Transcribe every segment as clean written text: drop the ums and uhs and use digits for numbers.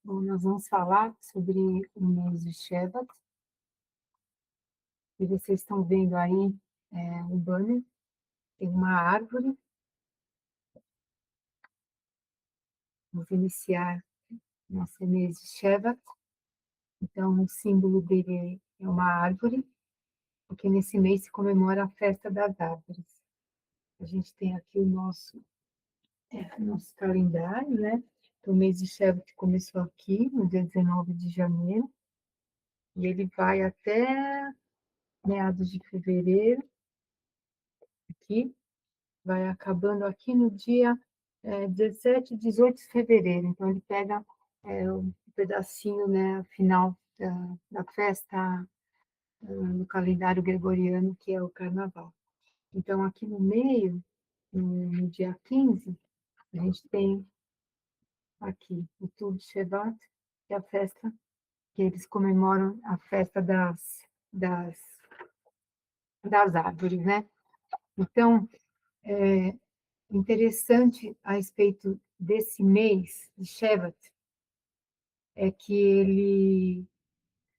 Bom, nós vamos falar sobre o mês de Shevat, e vocês estão vendo aí o banner, tem uma árvore. Vamos iniciar nosso mês de Shevat, então o símbolo dele é uma árvore, porque nesse mês se comemora a festa das árvores. A gente tem aqui o nosso calendário, né? Então, o mês de Shevat começou aqui, no dia 19 de janeiro, e ele vai até meados de fevereiro, aqui, vai acabando aqui no dia 17 e 18 de fevereiro. Então, ele pega um pedacinho, né, final da festa no calendário gregoriano, que é o Carnaval. Então, aqui no meio, no dia 15, a gente tem aqui o Tu de Shevat, que é a festa que eles comemoram, a festa das, das árvores, né? Então, interessante a respeito desse mês de Shevat é que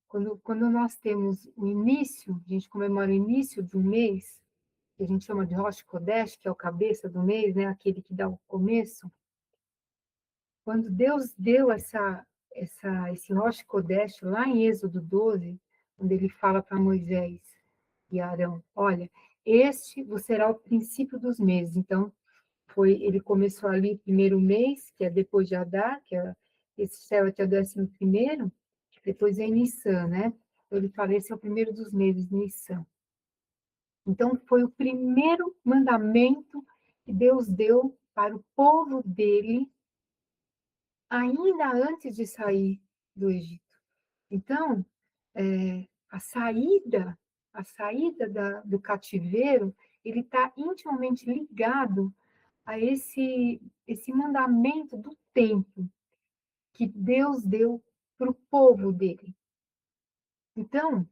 quando nós temos o início, a gente comemora o início de um mês, que a gente chama de Rosh Kodesh, que é o cabeça do mês, né, aquele que dá o começo. Quando Deus deu esse Rosh Kodesh lá em Êxodo 12, onde ele fala para Moisés e Arão, olha, este será o princípio dos meses. Então, ele começou ali o primeiro mês, que é depois de Adar, esse Shevat é o 11º, depois é Nissan, né? Ele fala, esse é o primeiro dos meses, Nissan. Então, foi o primeiro mandamento que Deus deu para o povo dele, ainda antes de sair do Egito. Então, a saída do cativeiro, ele está intimamente ligado a esse mandamento do tempo que Deus deu para o povo dele. Então,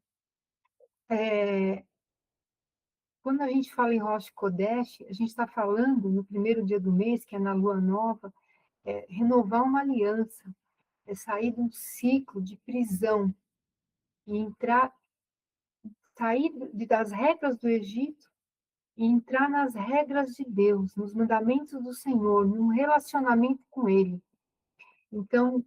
quando a gente fala em Rosh Kodesh, a gente está falando no primeiro dia do mês, que é na lua nova, renovar uma aliança, sair de um ciclo de prisão e sair das regras do Egito e entrar nas regras de Deus, nos mandamentos do Senhor, num relacionamento com Ele. Então,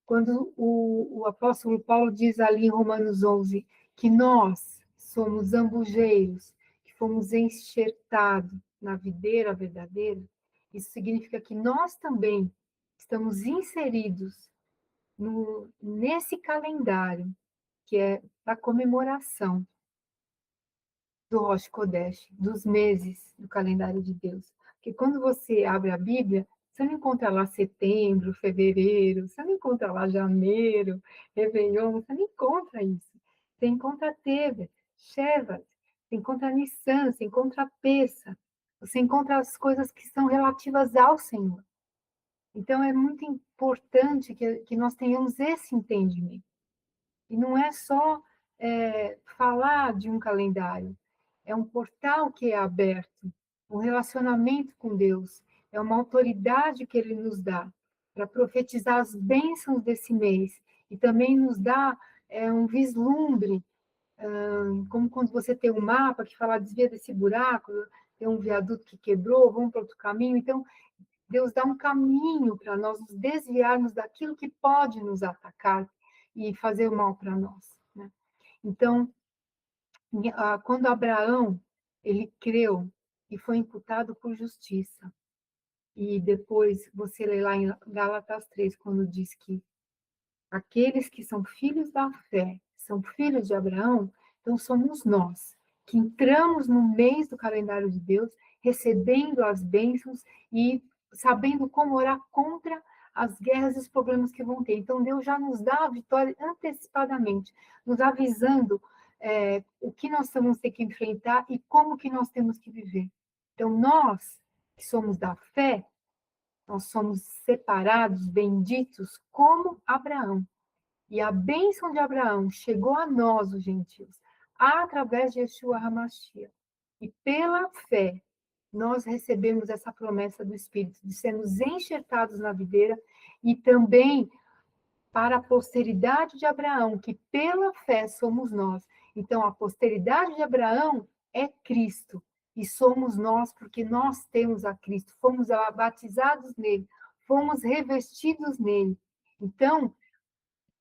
quando o apóstolo Paulo diz ali em Romanos 11 que nós somos zambujeiros, que fomos enxertados na videira verdadeira, isso significa que nós também estamos inseridos nesse calendário, que é da comemoração do Rosh Kodesh, dos meses do calendário de Deus. Porque quando você abre a Bíblia, você não encontra lá setembro, fevereiro, você não encontra lá janeiro, Réveillon, você não encontra isso. Você encontra Tevet, Shevat, você encontra Nissan, você encontra Pessa, você encontra as coisas que são relativas ao Senhor. Então, é muito importante que nós tenhamos esse entendimento. E não é só falar de um calendário, é um portal que é aberto, um relacionamento com Deus, é uma autoridade que Ele nos dá para profetizar as bênçãos desse mês e também nos dá um vislumbre, como quando você tem um mapa que fala desvia desse buraco, tem um viaduto que quebrou, vamos para outro caminho. Então, Deus dá um caminho para nós nos desviarmos daquilo que pode nos atacar e fazer o mal para nós, né? Então, quando Abraão, ele creu e foi imputado por justiça, e depois você lê lá em Gálatas 3, quando diz que aqueles que são filhos da fé, são filhos de Abraão, então somos nós, que entramos no mês do calendário de Deus, recebendo as bênçãos e sabendo como orar contra as guerras e os problemas que vão ter. Então, Deus já nos dá a vitória antecipadamente, nos avisando o que nós vamos ter que enfrentar e como que nós temos que viver. Então, nós, que somos da fé, nós somos separados, benditos, como Abraão. E a bênção de Abraão chegou a nós, os gentios, através de Yeshua HaMashiach. E pela fé, nós recebemos essa promessa do Espírito, de sermos enxertados na videira e também para a posteridade de Abraão, que pela fé somos nós. Então, a posteridade de Abraão é Cristo, e somos nós, porque nós temos a Cristo, fomos batizados nele, fomos revestidos nele. Então,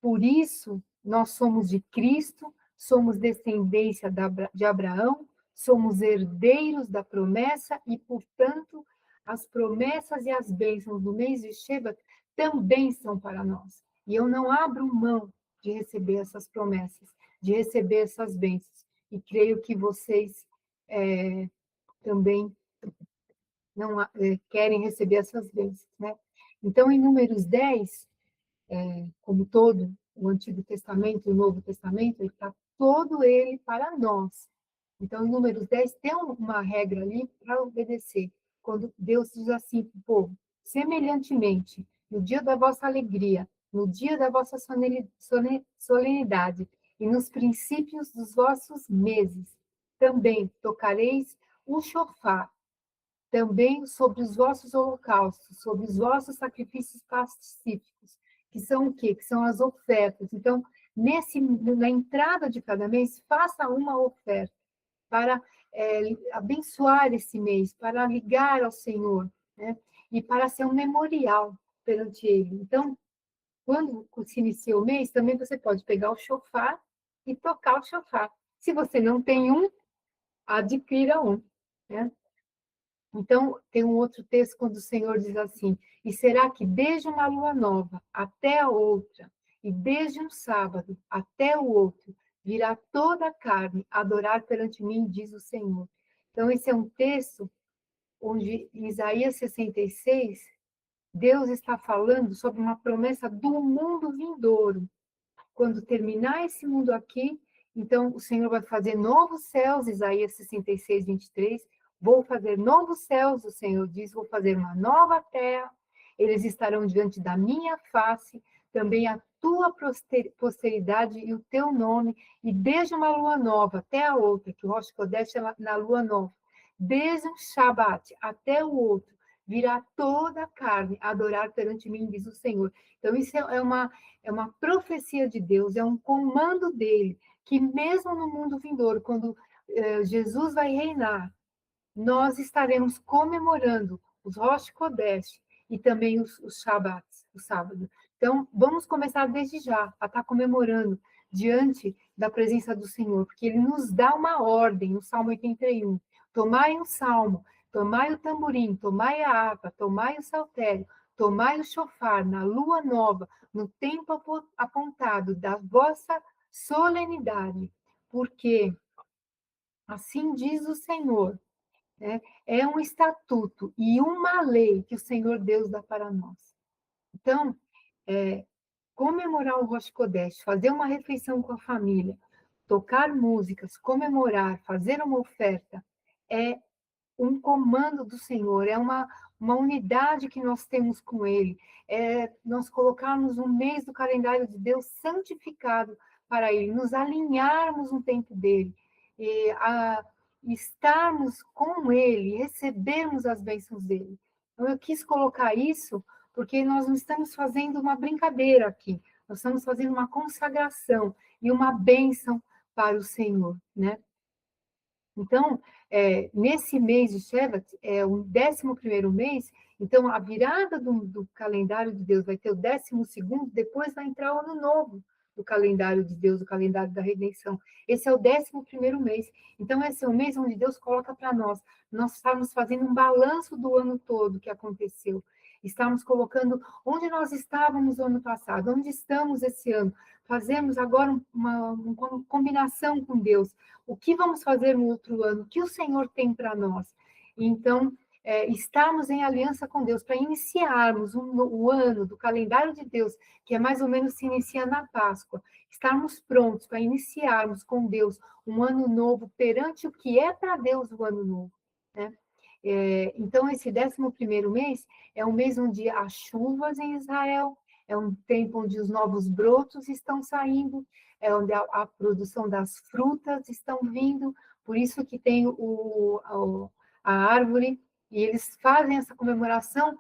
por isso, nós somos de Cristo, somos descendência de Abraão, somos herdeiros da promessa e, portanto, as promessas e as bênçãos do mês de Shevat também são para nós. E eu não abro mão de receber essas promessas, de receber essas bênçãos. E creio que vocês também não querem receber essas bênçãos, né? Então, em Números 10, como todo o Antigo Testamento e o Novo Testamento, ele está todo ele para nós. Então, em Números 10, tem uma regra ali para obedecer. Quando Deus diz assim para o povo, semelhantemente, no dia da vossa alegria, no dia da vossa solenidade e nos princípios dos vossos meses, também tocareis o chofar, também sobre os vossos holocaustos, sobre os vossos sacrifícios pacíficos, que são o quê? Que são as ofertas. Então, na entrada de cada mês, faça uma oferta para abençoar esse mês, para ligar ao Senhor, né? E para ser um memorial perante Ele. Então, quando se inicia o mês, também você pode pegar o chofar e tocar o chofar. Se você não tem um, adquira um, né? Então, tem um outro texto quando o Senhor diz assim: e será que desde uma lua nova até a outra, e desde um sábado até o outro, virá toda a carne adorar perante mim, diz o Senhor. Então, esse é um texto onde, em Isaías 66, Deus está falando sobre uma promessa do mundo vindouro. Quando terminar esse mundo aqui, então o Senhor vai fazer novos céus, Isaías 66, 23. Vou fazer novos céus, o Senhor diz, vou fazer uma nova terra, eles estarão diante da minha face, também a tua posteridade e o teu nome, e desde uma lua nova até a outra, que o Rosh Kodesh é na lua nova, desde um Shabat até o outro, virá toda a carne adorar perante mim, diz o Senhor. Então, isso é uma profecia de Deus, é um comando dele, que mesmo no mundo vindouro, quando Jesus vai reinar, nós estaremos comemorando os Rosh Kodesh e também os Shabbats, o sábado. Então, vamos começar desde já a estar comemorando diante da presença do Senhor, porque ele nos dá uma ordem no Salmo 81. Tomai um salmo, tomai o tamborim, tomai a harpa, tomai o saltério, tomai o chofar na lua nova, no tempo apontado da vossa solenidade, porque assim diz o Senhor, né? É um estatuto e uma lei que o Senhor Deus dá para nós. Então, comemorar o Rosh Kodesh, fazer uma refeição com a família, tocar músicas, comemorar, fazer uma oferta, é um comando do Senhor, é uma unidade que nós temos com Ele, é nós colocarmos um mês do calendário de Deus santificado para Ele, nos alinharmos no tempo dEle, e estarmos com Ele, recebermos as bênçãos dEle. Então, eu quis colocar isso porque nós não estamos fazendo uma brincadeira aqui, nós estamos fazendo uma consagração e uma bênção para o Senhor, né? Então, nesse mês de Shevat, é o 11º mês, então a virada do calendário de Deus vai ter o 12º, depois vai entrar o ano novo do calendário de Deus, o calendário da redenção. Esse é o 11º mês. Então, esse é o mês onde Deus coloca para nós estamos fazendo um balanço do ano todo que aconteceu. Estamos colocando onde nós estávamos no ano passado, onde estamos esse ano. Fazemos agora uma combinação com Deus. O que vamos fazer no outro ano? O que o Senhor tem para nós? Então, estamos em aliança com Deus para iniciarmos o ano do calendário de Deus, que é mais ou menos se inicia na Páscoa. Estarmos prontos para iniciarmos com Deus um ano novo perante o que é para Deus o ano novo, né? Então, esse 11º mês é um mês onde há chuvas em Israel, é um tempo onde os novos brotos estão saindo, é onde a produção das frutas estão vindo, por isso que tem a árvore, e eles fazem essa comemoração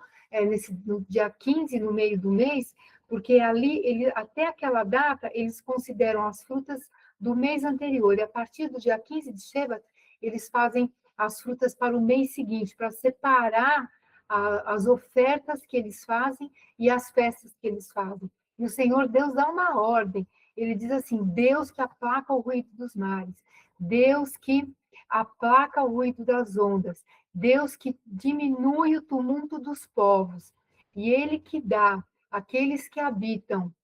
no dia 15, no meio do mês, porque ali, até aquela data, eles consideram as frutas do mês anterior, e a partir do dia 15 de Shevat, eles fazem as frutas para o mês seguinte, para separar as ofertas que eles fazem e as festas que eles fazem. E o Senhor Deus dá uma ordem, ele diz assim, Deus que aplaca o ruído dos mares, Deus que aplaca o ruído das ondas, Deus que diminui o tumulto dos povos, e Ele que dá àqueles que habitam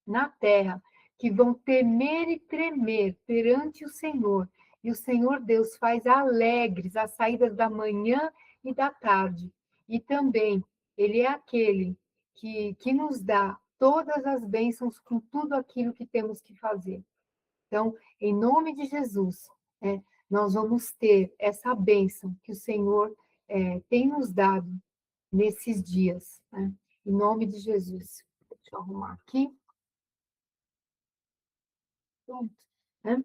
na terra, que vão temer e tremer perante o Senhor, e o Senhor Deus faz alegres as saídas da manhã e da tarde, e também Ele é aquele que nos dá todas as bênçãos com tudo aquilo que temos que fazer. Então, em nome de Jesus, nós vamos ter essa bênção que o Senhor tem nos dado nesses dias, né? Em nome de Jesus. Deixa eu arrumar aqui. Pronto, né?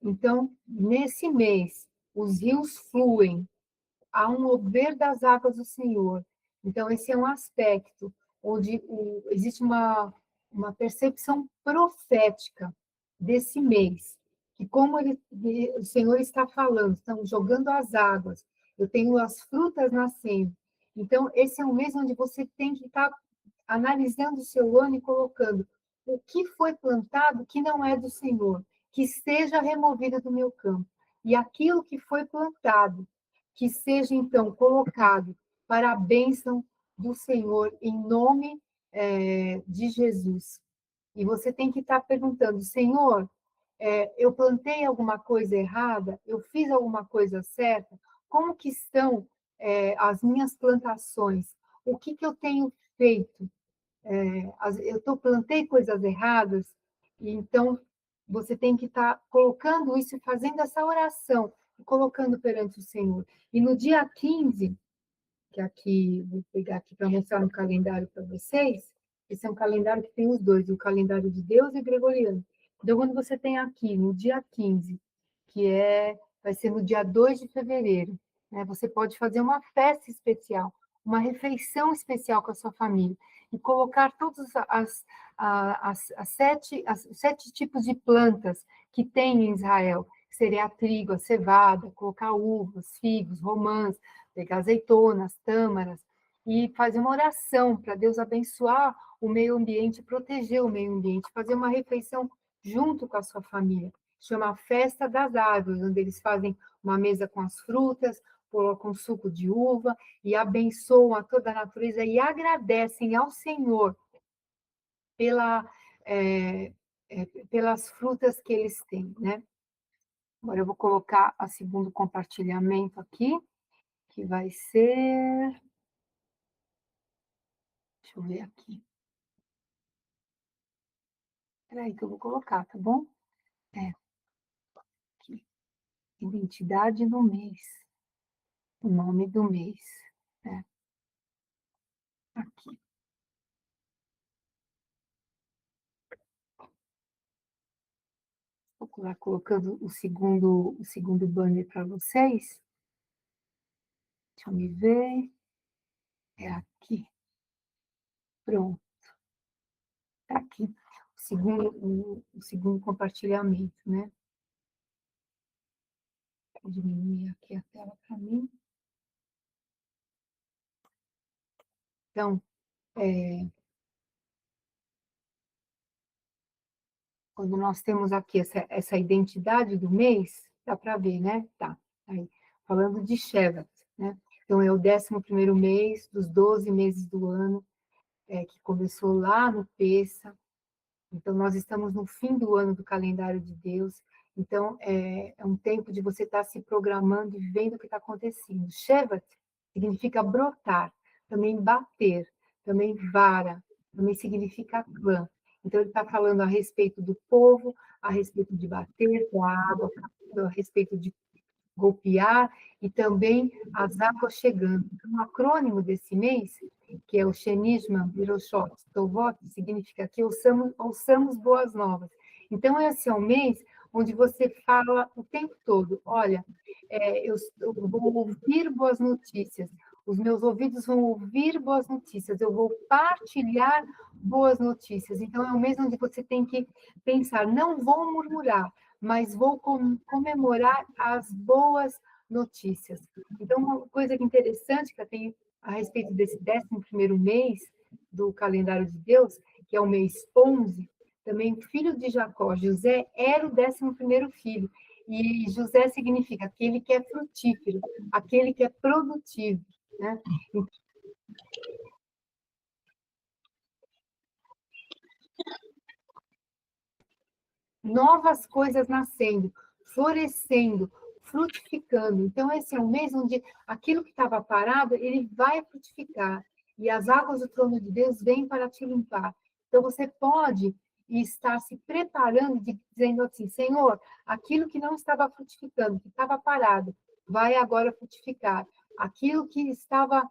Então, nesse mês, os rios fluem, há um mover das águas do Senhor. Então, esse é um aspecto onde existe uma percepção profética desse mês, que como o Senhor está falando, estão jogando as águas, eu tenho as frutas nascendo. Então, esse é um mês onde você tem que estar analisando o seu ano e colocando o que foi plantado que não é do Senhor, que seja removido do meu campo. E aquilo que foi plantado, que seja, então, colocado para a bênção do Senhor, em nome de Jesus. E você tem que estar perguntando, Senhor, eu plantei alguma coisa errada? Eu fiz alguma coisa certa? Como que estão as minhas plantações? O que eu tenho feito? Plantei coisas erradas? E então você tem que estar colocando isso e fazendo essa oração, colocando perante o Senhor. E no dia 15, que aqui, vou pegar aqui para mostrar no calendário para vocês, esse é um calendário que tem os dois, o calendário de Deus e o gregoriano. Então, quando você tem aqui, no dia 15, vai ser no dia 2 de fevereiro, né? Você pode fazer uma festa especial, uma refeição especial com a sua família, e colocar todos os 7 tipos de plantas que tem em Israel, que seria a trigo, a cevada, colocar uvas, figos, romãs, pegar azeitonas, tâmaras, e fazer uma oração para Deus abençoar o meio ambiente, proteger o meio ambiente, fazer uma refeição junto com a sua família. Chama Festa das Árvores, onde eles fazem uma mesa com as frutas, colocam suco de uva e abençoam a toda a natureza e agradecem ao Senhor pela, é, pelas frutas que eles têm, né? Agora eu vou colocar o segundo compartilhamento aqui, que vai ser... Deixa eu ver aqui. Espera aí que eu vou colocar, tá bom? Aqui. Identidade do mês. O nome do mês. Aqui. Vou lá colocando o segundo banner para vocês. Deixa eu me ver. É aqui. Pronto. Tá aqui. O segundo compartilhamento, né? Vou diminuir aqui a tela para mim. Então, quando nós temos aqui essa identidade do mês, dá para ver, né? Tá. Aí, falando de Shevat, né? Então, é o 11º mês dos 12 meses do ano, que começou lá no Pêssah. Então, nós estamos no fim do ano do calendário de Deus. Então, é um tempo de você estar se programando e vendo o que está acontecendo. Shevat significa brotar, também bater, também vara, também significa clã. Então, ele está falando a respeito do povo, a respeito de bater com a água, a respeito de golpear, e também as águas chegando. Então, o acrônimo desse mês, que é o Shenishma Viroshot Tovot, significa que ouçamos boas novas. Então, esse é um mês onde você fala o tempo todo, olha, eu vou ouvir boas notícias, Os meus ouvidos vão ouvir boas notícias, eu vou partilhar boas notícias. Então, é um mês onde você tem que pensar, não vou murmurar, mas vou comemorar as boas notícias. Então, uma coisa interessante que eu tenho a respeito desse 11º mês do calendário de Deus, que é o mês 11, também filho de Jacó, José, era o 11º filho. E José significa aquele que é frutífero, aquele que é produtivo, né? Novas coisas nascendo, florescendo, frutificando. Então, esse é um mês onde aquilo que estava parado, ele vai frutificar. E as águas do trono de Deus vêm para te limpar. Então, você pode estar se preparando, dizendo assim, Senhor, aquilo que não estava frutificando, que estava parado, vai agora frutificar. Aquilo que estava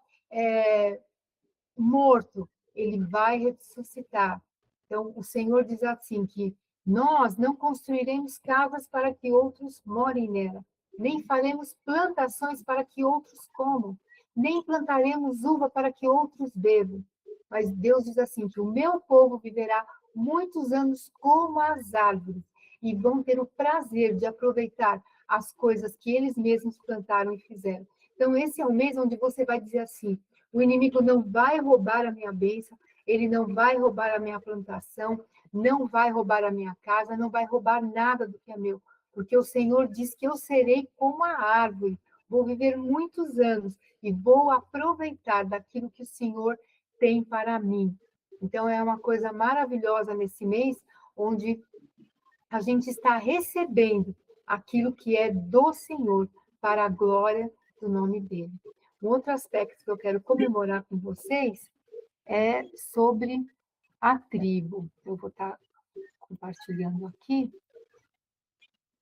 morto, ele vai ressuscitar. Então, o Senhor diz assim, que nós não construiremos casas para que outros morem nela, nem faremos plantações para que outros comam, nem plantaremos uva para que outros bebam. Mas Deus diz assim, que o meu povo viverá muitos anos como as árvores, e vão ter o prazer de aproveitar as coisas que eles mesmos plantaram e fizeram. Então, esse é o mês onde você vai dizer assim, o inimigo não vai roubar a minha bênção, ele não vai roubar a minha plantação, não vai roubar a minha casa, não vai roubar nada do que é meu, porque o Senhor diz que eu serei como a árvore, vou viver muitos anos e vou aproveitar daquilo que o Senhor tem para mim. Então, é uma coisa maravilhosa nesse mês, onde a gente está recebendo aquilo que é do Senhor, para a glória do nome dele. Um outro aspecto que eu quero comemorar com vocês é sobre a tribo. Eu vou estar compartilhando aqui,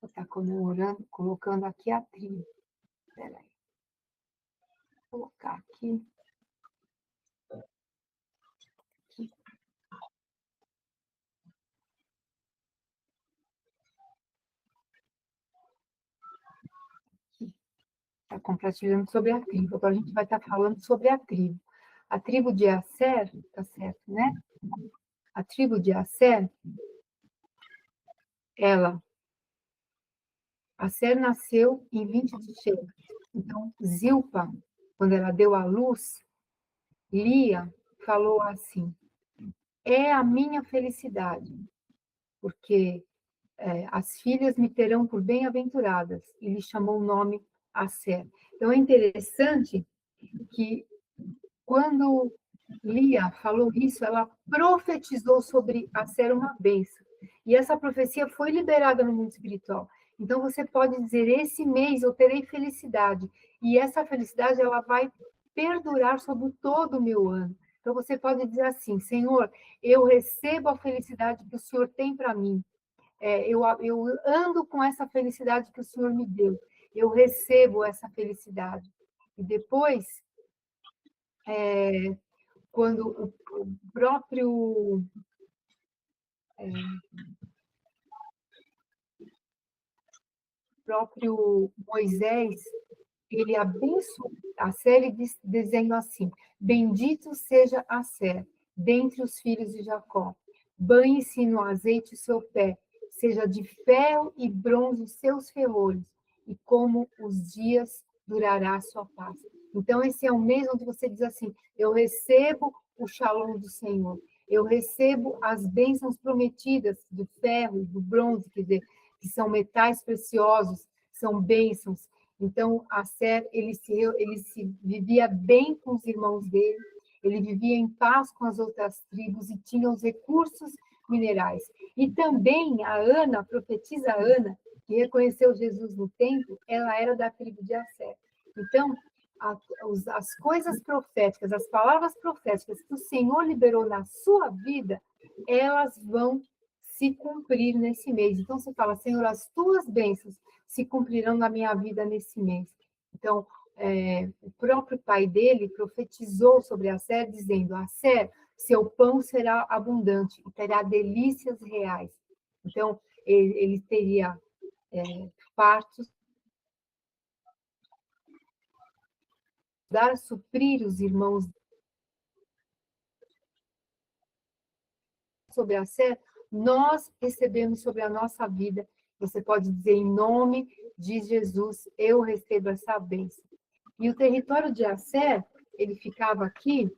vou estar comemorando, colocando aqui a tribo. Espera aí. Vou colocar aqui. Aqui. Está compartilhando sobre a tribo. Agora a gente vai estar falando sobre a tribo. A tribo de Asser, tá certo, né? A tribo de Asser, Asser nasceu em 20 de Shevat. Então, Zilpa, quando ela deu à luz, Lia falou assim, é a minha felicidade, porque as filhas me terão por bem-aventuradas, e lhe chamou o nome Asser. Então, é interessante que quando Lia falou isso, ela profetizou sobre Asser uma bênção. E essa profecia foi liberada no mundo espiritual. Então, você pode dizer, esse mês eu terei felicidade. E essa felicidade, ela vai perdurar sobre todo o meu ano. Então, você pode dizer assim, Senhor, eu recebo a felicidade que o Senhor tem para mim. Eu ando com essa felicidade que o Senhor me deu. Eu recebo essa felicidade. E depois, quando o próprio Moisés, ele abençoou a série dizendo assim, bendito seja Asser, dentre os filhos de Jacó, banhe-se no azeite o seu pé, seja de ferro e bronze os seus ferrolhos, e como os dias durará a sua paz. Então, esse é um mês onde você diz assim, eu recebo o shalom do Senhor, eu recebo as bênçãos prometidas do ferro e do bronze, quer dizer, que são metais preciosos, são bênçãos. Então, Asser, ele se vivia bem com os irmãos dele, ele vivia em paz com as outras tribos e tinha os recursos minerais. E também a Ana, a profetisa Ana, que reconheceu Jesus no templo, ela era da tribo de Asser. Então, as coisas proféticas, as palavras proféticas que o Senhor liberou na sua vida, elas vão se cumprir nesse mês. Então, você fala, Senhor, as tuas bênçãos se cumprirão na minha vida nesse mês. Então, o próprio pai dele profetizou sobre Asser, dizendo, Asser, seu pão será abundante e terá delícias reais. Então, ele teria fartos a suprir os irmãos sobre a Sé, nós recebemos sobre a nossa vida. Você pode dizer, em nome de Jesus, eu recebo essa bênção. E o território de Asser, ele ficava aqui,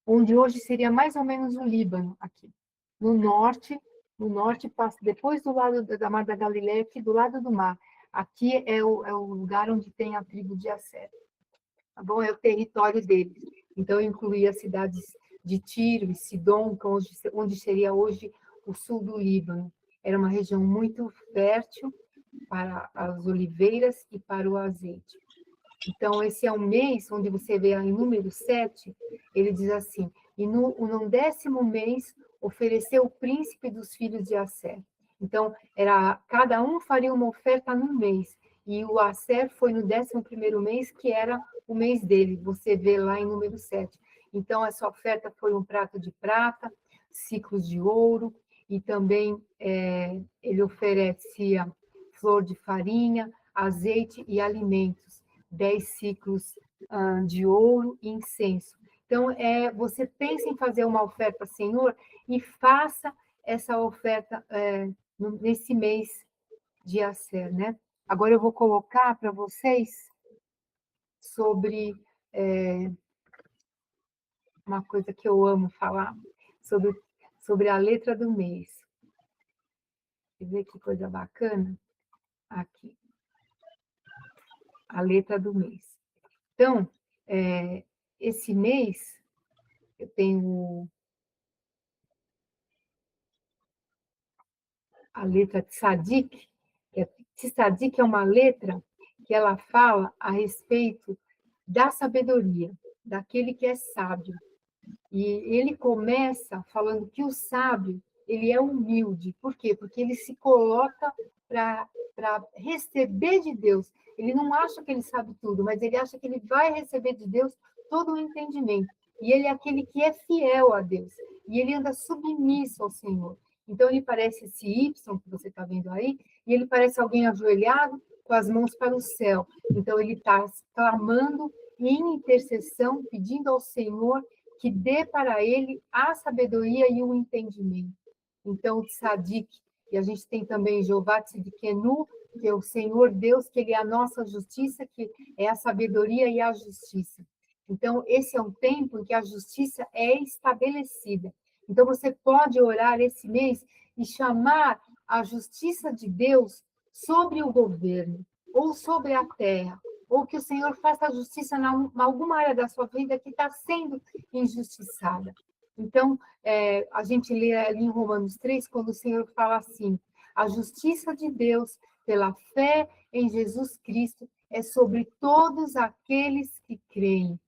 onde hoje seria mais ou menos o Líbano, aqui. No norte, depois do lado da Mar da Galileia, aqui do lado do mar. Aqui é o lugar onde tem a tribo de Asser. Tá bom? É o território deles. Então, incluía as cidades de Tiro e Sidom, onde seria hoje o sul do Líbano. Era uma região muito fértil para as oliveiras e para o azeite. Então, esse é um mês onde você vê em número 7, ele diz assim, e no 10º mês ofereceu o príncipe dos filhos de Asser. Então, cada um faria uma oferta num mês, e o Asser foi no 11º mês, que era o mês dele, você vê lá em número 7. Então, essa oferta foi um prato de prata, ciclos de ouro, e também ele oferecia flor de farinha, azeite e alimentos, 10 ciclos de ouro e incenso. Então, você pensa em fazer uma oferta, Senhor, e faça essa oferta nesse mês de Asser, né? Agora eu vou colocar para vocês sobre uma coisa que eu amo falar, sobre a letra do mês. Quer ver que coisa bacana? Aqui. A letra do mês. Então, esse mês, eu tenho a letra Tzadik, Tzadik é uma letra que ela fala a respeito da sabedoria, daquele que é sábio. E ele começa falando que o sábio, ele é humilde. Por quê? Porque ele se coloca para receber de Deus. Ele não acha que ele sabe tudo, mas ele acha que ele vai receber de Deus todo o entendimento. E ele é aquele que é fiel a Deus. E ele anda submisso ao Senhor. Então, ele parece esse Y que você está vendo aí, e ele parece alguém ajoelhado com as mãos para o céu. Então, ele está clamando em intercessão, pedindo ao Senhor que dê para ele a sabedoria e o entendimento. Então, o Tzadik, e a gente tem também Jeová Tzidkenu, que é o Senhor Deus, que ele é a nossa justiça, que é a sabedoria e a justiça. Então, esse é um tempo em que a justiça é estabelecida. Então, você pode orar esse mês e chamar a justiça de Deus sobre o governo, ou sobre a terra, ou que o Senhor faça a justiça em alguma área da sua vida que está sendo injustiçada. Então, a gente lê ali em Romanos 3, quando o Senhor fala assim, a justiça de Deus, pela fé em Jesus Cristo, é sobre todos aqueles que creem.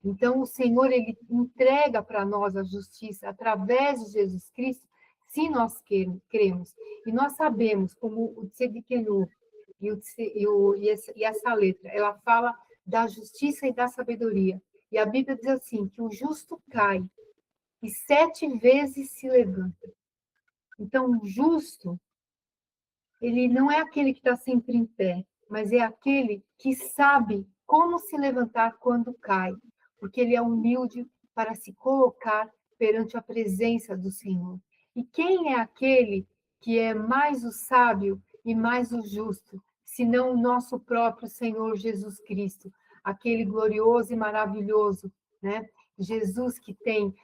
Então, o Senhor, ele entrega para nós a justiça através de Jesus Cristo, se nós cremos. E nós sabemos, como o Tzedekenu e essa letra, ela fala da justiça e da sabedoria. E a Bíblia diz assim, que o justo cai e 7 vezes se levanta. Então, o justo, ele não é aquele que está sempre em pé, mas é aquele que sabe como se levantar quando cai, porque ele é humilde para se colocar perante a presença do Senhor. E quem é aquele que é mais o sábio e mais o justo, senão o nosso próprio Senhor Jesus Cristo, aquele glorioso e maravilhoso, né? Jesus que tem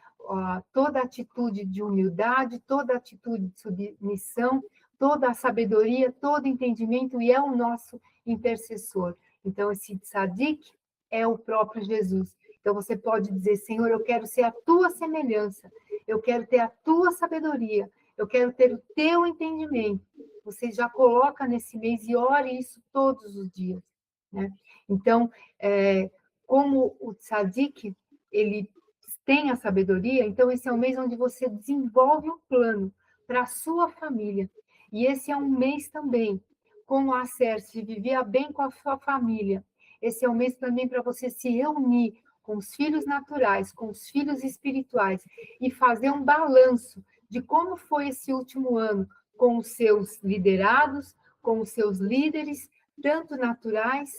toda a atitude de humildade, toda a atitude de submissão, toda a sabedoria, todo o entendimento, e é o nosso intercessor. Então, esse tzadik é o próprio Jesus. Então, você pode dizer, Senhor, eu quero ser a tua semelhança, eu quero ter a tua sabedoria, eu quero ter o teu entendimento. Você já coloca nesse mês e ore isso todos os dias, né? Então, como o tzadik, ele tem a sabedoria, então esse é um mês onde você desenvolve um plano para a sua família. E esse é um mês também, como a Cerce vivia bem com a sua família. Esse é um mês também para você se reunir com os filhos naturais, com os filhos espirituais, e fazer um balanço de como foi esse último ano, com os seus liderados, com os seus líderes, tanto naturais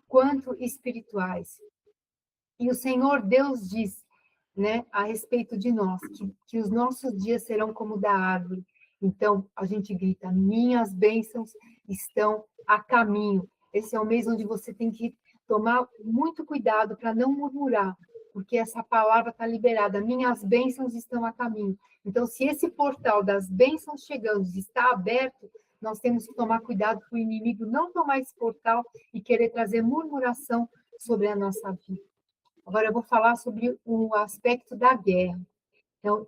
quanto espirituais. E o Senhor Deus diz, né, a respeito de nós, que os nossos dias serão como da árvore. Então, a gente grita, minhas bênçãos estão a caminho. Esse é o mês onde você tem que tomar muito cuidado para não murmurar, porque essa palavra está liberada, minhas bênçãos estão a caminho. Então, se esse portal das bênçãos chegando está aberto, nós temos que tomar cuidado para o inimigo não tomar esse portal e querer trazer murmuração sobre a nossa vida. Agora eu vou falar sobre o aspecto da guerra. Então,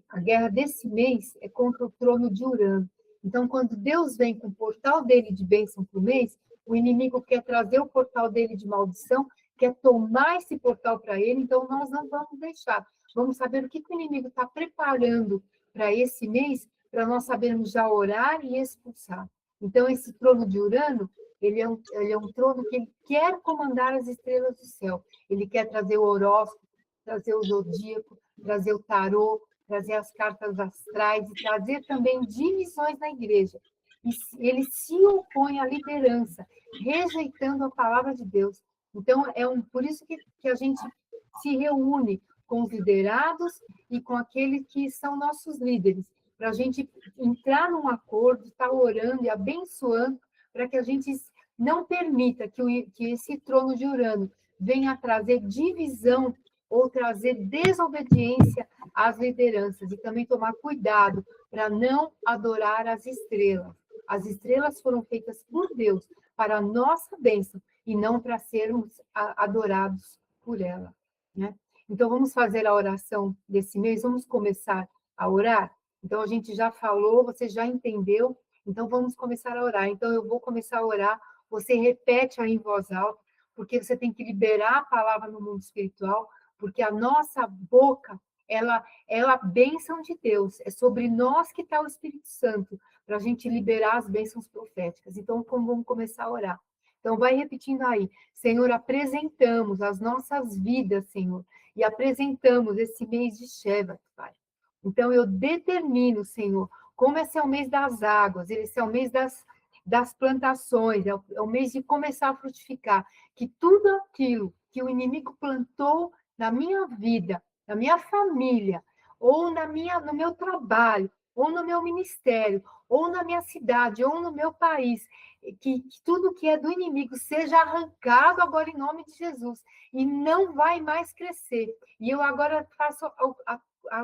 a guerra desse mês é contra o trono de Urano. Então, quando Deus vem com o portal dele de bênção para o mês, o inimigo quer trazer o portal dele de maldição, quer tomar esse portal para ele, então nós não vamos deixar. Vamos saber o que o inimigo está preparando para esse mês, para nós sabermos já orar e expulsar. Então, esse trono de Urano, ele é um trono que ele quer comandar as estrelas do céu. Ele quer trazer o horóscopo, trazer o zodíaco, trazer o tarô, trazer as cartas astrais e trazer também divisões na igreja. E ele se opõe à liderança, rejeitando a palavra de Deus. Então, por isso que a gente se reúne com os liderados e com aqueles que são nossos líderes, para a gente entrar num acordo, estar orando e abençoando, para que a gente não permita que esse trono de Urano venha trazer divisão ou trazer desobediência às lideranças, e também tomar cuidado para não adorar as estrelas. As estrelas foram feitas por Deus para a nossa bênção e não para sermos adorados por ela, né? Então, vamos fazer a oração desse mês, vamos começar a orar? Então, a gente já falou, você já entendeu, então vamos começar a orar. Então, eu vou começar a orar, você repete aí em voz alta, porque você tem que liberar a palavra no mundo espiritual, porque a nossa boca, ela é a bênção de Deus, é sobre nós que está o Espírito Santo, para a gente liberar as bênçãos proféticas. Então, vamos começar a orar. Então, vai repetindo aí. Senhor, apresentamos as nossas vidas, Senhor, e apresentamos esse mês de Shevat, Pai. Então, eu determino, Senhor, como esse é o mês das águas, esse é o mês das plantações, é o mês de começar a frutificar, que tudo aquilo que o inimigo plantou na minha vida, na minha família, ou no meu trabalho, ou no meu ministério, ou na minha cidade, ou no meu país, que tudo que é do inimigo seja arrancado agora em nome de Jesus, e não vai mais crescer. E eu agora faço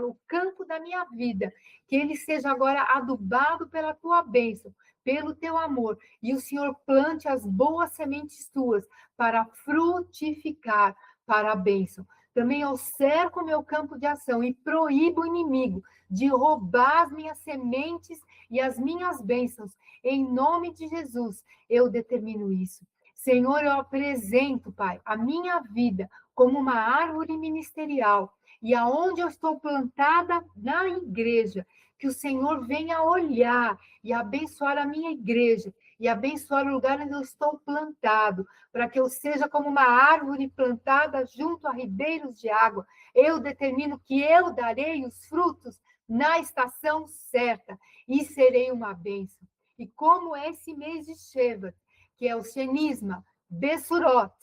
o campo da minha vida, que ele seja agora adubado pela tua bênção, pelo teu amor, e o Senhor plante as boas sementes tuas para frutificar para a bênção. Também eu cerco o meu campo de ação e proíbo o inimigo de roubar as minhas sementes e as minhas bênçãos. Em nome de Jesus, eu determino isso. Senhor, eu apresento, Pai, a minha vida como uma árvore ministerial, e aonde eu estou plantada na igreja, que o Senhor venha olhar e abençoar a minha igreja, e abençoar o lugar onde eu estou plantado, para que eu seja como uma árvore plantada junto a ribeiros de água. Eu determino que eu darei os frutos na estação certa e serei uma bênção. E como esse mês de Shevat, que é o Shenisma, Bessurot,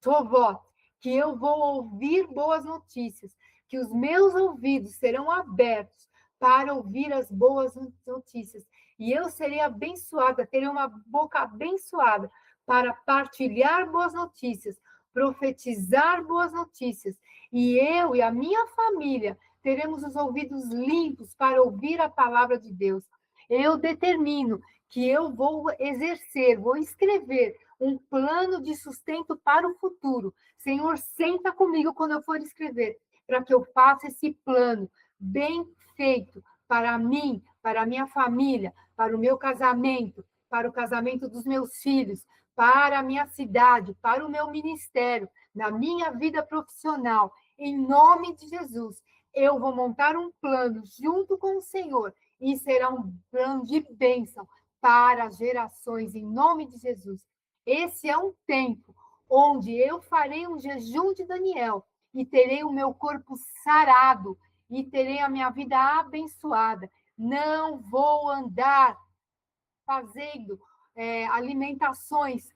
Tovot, que eu vou ouvir boas notícias, que os meus ouvidos serão abertos para ouvir as boas notícias. E eu serei abençoada, terei uma boca abençoada para partilhar boas notícias, profetizar boas notícias. E eu e a minha família teremos os ouvidos limpos para ouvir a palavra de Deus. Eu determino que eu vou exercer, vou escrever um plano de sustento para o futuro. Senhor, senta comigo quando eu for escrever, para que eu faça esse plano bem feito para mim, para a minha família, para o meu casamento, para o casamento dos meus filhos, para a minha cidade, para o meu ministério, na minha vida profissional. Em nome de Jesus, eu vou montar um plano junto com o Senhor e será um plano de bênção para as gerações, em nome de Jesus. Esse é um tempo onde eu farei um jejum de Daniel e terei o meu corpo sarado e terei a minha vida abençoada. Não vou andar fazendo alimentações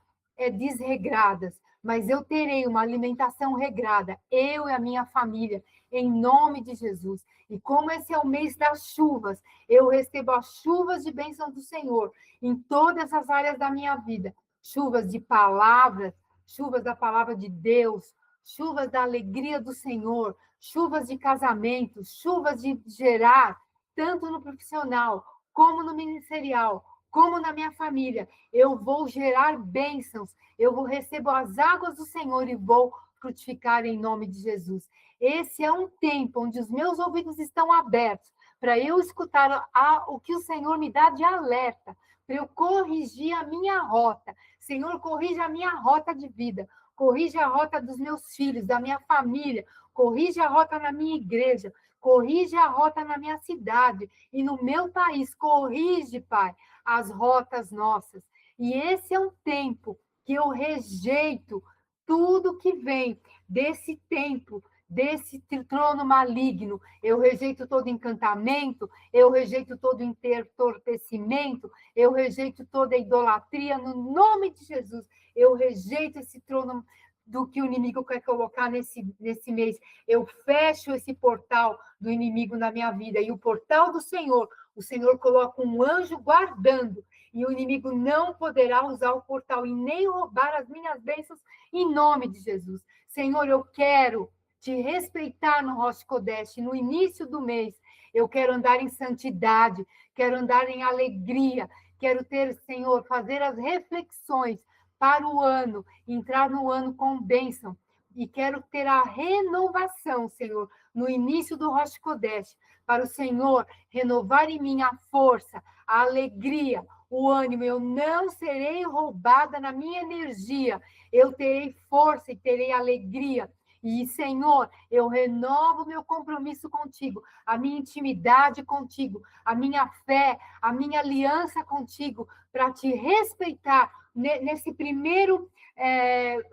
desregradas, mas eu terei uma alimentação regrada, eu e a minha família, em nome de Jesus. E como esse é o mês das chuvas, eu recebo as chuvas de bênção do Senhor em todas as áreas da minha vida. Chuvas de palavras, chuvas da palavra de Deus, chuvas da alegria do Senhor, chuvas de casamento, chuvas de gerar, tanto no profissional, como no ministerial, como na minha família. Eu vou gerar bênçãos, eu vou receber as águas do Senhor e vou frutificar em nome de Jesus. Esse é um tempo onde os meus ouvidos estão abertos para eu escutar o que o Senhor me dá de alerta, para eu corrigir a minha rota. Senhor, corrija a minha rota de vida, corrija a rota dos meus filhos, da minha família, corrija a rota na minha igreja, corrige a rota na minha cidade e no meu país. Corrige, Pai, as rotas nossas. E esse é um tempo que eu rejeito tudo que vem desse tempo, desse trono maligno. Eu rejeito todo encantamento, eu rejeito todo entorpecimento, eu rejeito toda idolatria no nome de Jesus. Eu rejeito esse trono do que o inimigo quer colocar nesse mês. Eu fecho esse portal do inimigo na minha vida. E o portal do Senhor, o Senhor coloca um anjo guardando. E o inimigo não poderá usar o portal e nem roubar as minhas bênçãos em nome de Jesus. Senhor, eu quero te respeitar no Rosh Kodesh, no início do mês. Eu quero andar em santidade, quero andar em alegria, quero ter, Senhor, fazer as reflexões para o ano, entrar no ano com bênção. E quero ter a renovação, Senhor, no início do Rosh Kodesh, para o Senhor renovar em mim a força, a alegria, o ânimo. Eu não serei roubada na minha energia, eu terei força e terei alegria. E, Senhor, eu renovo meu compromisso contigo, a minha intimidade contigo, a minha fé, a minha aliança contigo, para te respeitar nesse primeiro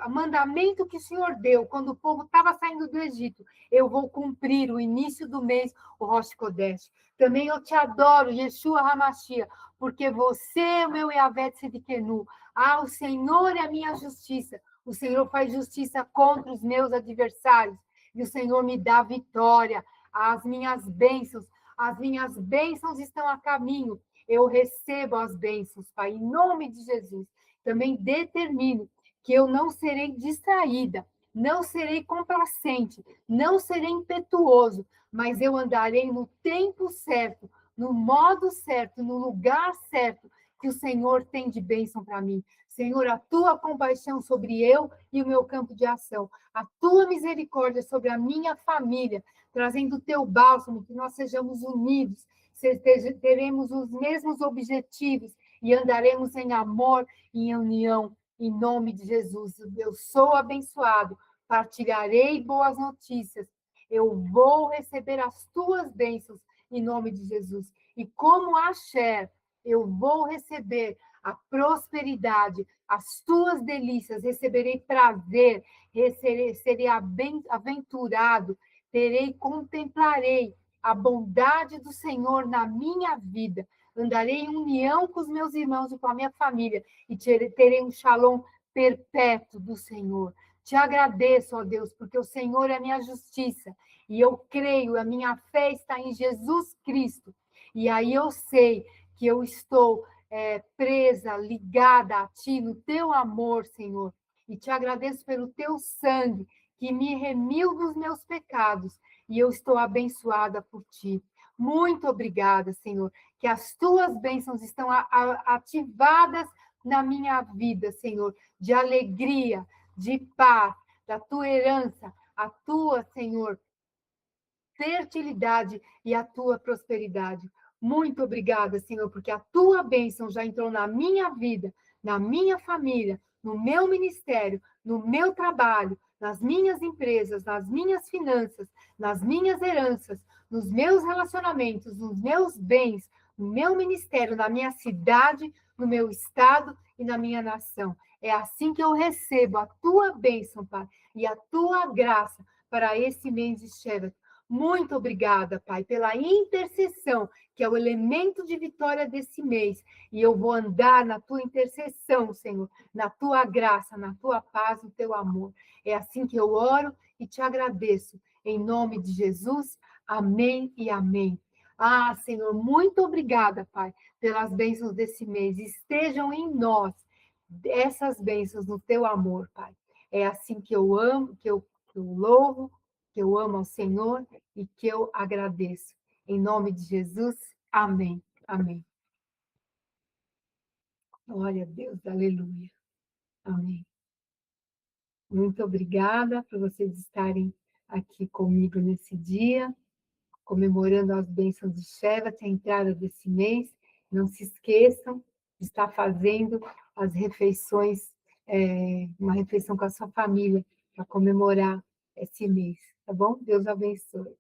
mandamento que o Senhor deu, quando o povo estava saindo do Egito. Eu vou cumprir o início do mês, o Rosh Kodesh. Também eu te adoro, Yeshua Hamashia, porque você é o meu Yahvé Tzidkenu. O Senhor é a minha justiça. O Senhor faz justiça contra os meus adversários. E o Senhor me dá vitória. As minhas bênçãos estão a caminho. Eu recebo as bênçãos, Pai, em nome de Jesus. Também determino que eu não serei distraída, não serei complacente, não serei impetuoso, mas eu andarei no tempo certo, no modo certo, no lugar certo que o Senhor tem de bênção para mim. Senhor, a tua compaixão sobre eu e o meu campo de ação, a tua misericórdia sobre a minha família, trazendo o teu bálsamo, que nós sejamos unidos, teremos os mesmos objetivos e andaremos em amor e em união, em nome de Jesus. Eu sou abençoado, partilharei boas notícias, eu vou receber as tuas bênçãos em nome de Jesus. E como Asher, eu vou receber a prosperidade, as tuas delícias, receberei prazer, serei aventurado, contemplarei a bondade do Senhor na minha vida, andarei em união com os meus irmãos e com a minha família, e terei um shalom perpétuo do Senhor. Te agradeço, ó Deus, porque o Senhor é a minha justiça, e eu creio, a minha fé está em Jesus Cristo, e aí eu sei que eu estou presa, ligada a Ti, no Teu amor, Senhor, e te agradeço pelo Teu sangue, que me remiu dos meus pecados, e eu estou abençoada por Ti. Muito obrigada, Senhor, que as Tuas bênçãos estão ativadas na minha vida, Senhor, de alegria, de paz, da Tua herança, a Tua, Senhor, fertilidade e a Tua prosperidade. Muito obrigada, Senhor, porque a Tua bênção já entrou na minha vida, na minha família, no meu ministério, no meu trabalho, nas minhas empresas, nas minhas finanças, nas minhas heranças, nos meus relacionamentos, nos meus bens, no meu ministério, na minha cidade, no meu estado e na minha nação. É assim que eu recebo a Tua bênção, Pai, e a Tua graça para esse mês de Shevat. Muito obrigada, Pai, pela intercessão, que é o elemento de vitória desse mês. E eu vou andar na tua intercessão, Senhor, na tua graça, na tua paz, no teu amor. É assim que eu oro e te agradeço. Em nome de Jesus, amém e amém. Ah, Senhor, muito obrigada, Pai, pelas bênçãos desse mês. Estejam em nós essas bênçãos no teu amor, Pai. É assim que eu amo, que eu louvo, que eu amo ao Senhor e que eu agradeço. Em nome de Jesus, amém. Amém. Glória a Deus, aleluia. Amém. Muito obrigada por vocês estarem aqui comigo nesse dia, comemorando as bênçãos de Shevat, a entrada desse mês. Não se esqueçam de estar fazendo as refeições, uma refeição com a sua família, para comemorar esse mês, tá bom? Deus abençoe.